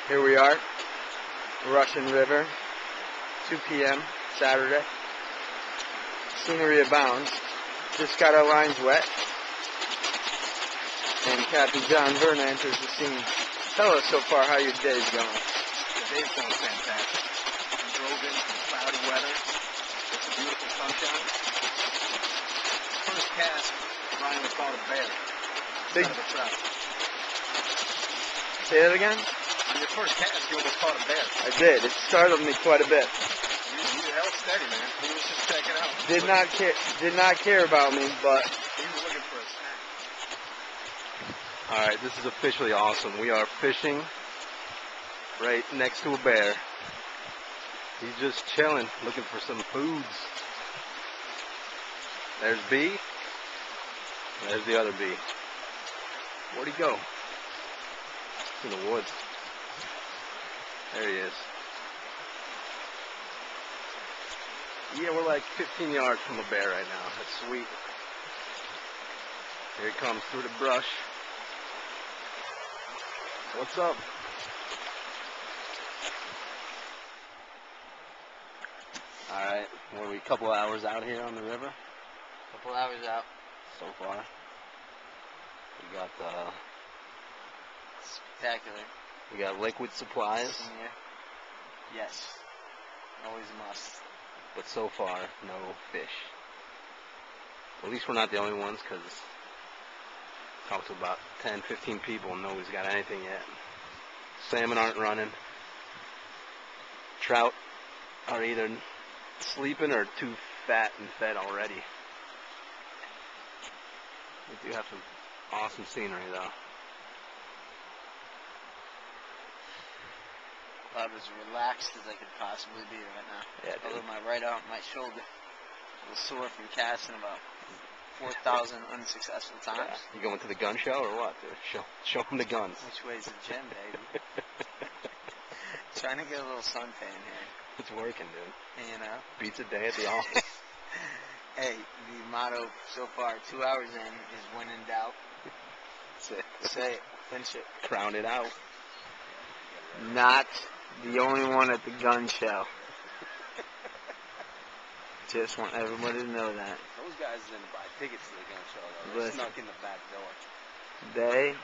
Here we are, Russian River, 2 p.m. Saturday. Scenery abounds. Just got our lines wet, and Captain John Verne enters the scene. Tell us so far how your day's going. The day's going fantastic. We drove in some cloudy weather with some beautiful sunshine. First cast, Ryan was caught a bear instead of a trout. Say that again? On your first cast, you almost caught a bear. I did. It startled me quite a bit. You held steady, man. He was just checking out. Did not care about me, but He was looking for a snack. Alright, this is officially awesome. We are fishing right next to a bear. He's just chilling, looking for some foods. There's B. There's the other B. Where'd he go? He's in the woods. There he is. Yeah, we're like 15 yards from a bear right now. That's sweet. Here he comes through the brush. What's up? Alright, what are we, a couple hours out here on the river? couple hours out So far. We got spectacular. we got liquid supplies, Senior. Yes, always a must. but so far, no fish. At least we're not the only ones, because talked to about 10, 15 people and nobody's got anything yet. Salmon aren't running. Trout are either sleeping or too fat and fed already. We do have some awesome scenery though. About as relaxed as I could possibly be right now. Yeah, dude. Although my right arm, my shoulder, was sore from casting about 4,000 unsuccessful times. Yeah. You going to the gun show or what, dude? Show them the guns. Which way's the gym, baby? Trying to get a little suntan here. It's working, dude. You know? Beats a day at the office. Hey, the motto so far, 2 hours in, is when in doubt. Say it. Finish it. Crown it out. Not the only one at the gun show. Just want everybody to know that. Those guys didn't buy tickets to the gun show, though. They Listen. snuck in the back door. They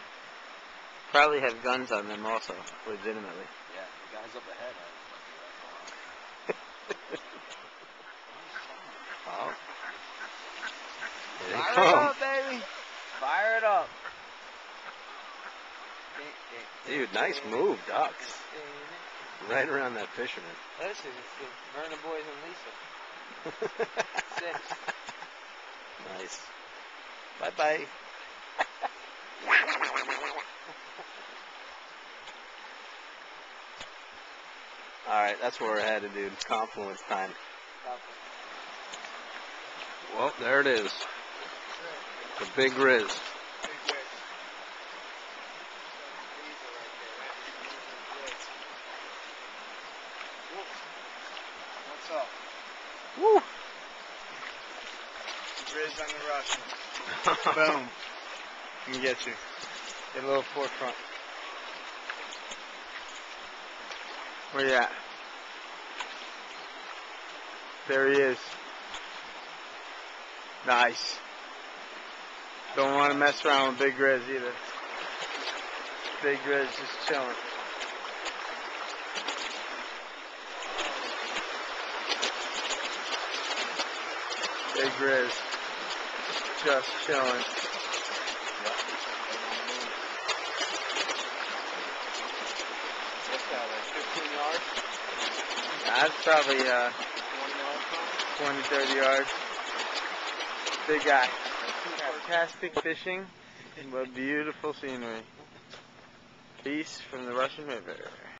probably have guns on them also, legitimately. Yeah, the guys up ahead Oh. Here they Fire it come. up, baby! Fire it up! Dude, nice move, ducks. Right around that fisherman. Listen, it's the Verna boys and Lisa. 6. Nice. Bye-bye. Alright, that's where we're headed, dude. It's confluence time. Well, there it is. The big Riz. What's up? Woo! Riz on the Russian. Boom. Let me get you. Get a little forefront. Where you at? There he is. Nice. Don't want to mess around with Big Riz either. Big Riz just chilling. Big Riz just chilling. What's that, like 15 yards? That's probably 20, 30 yards. Big guy. Fantastic fishing, but beautiful scenery. Peace from the Russian River.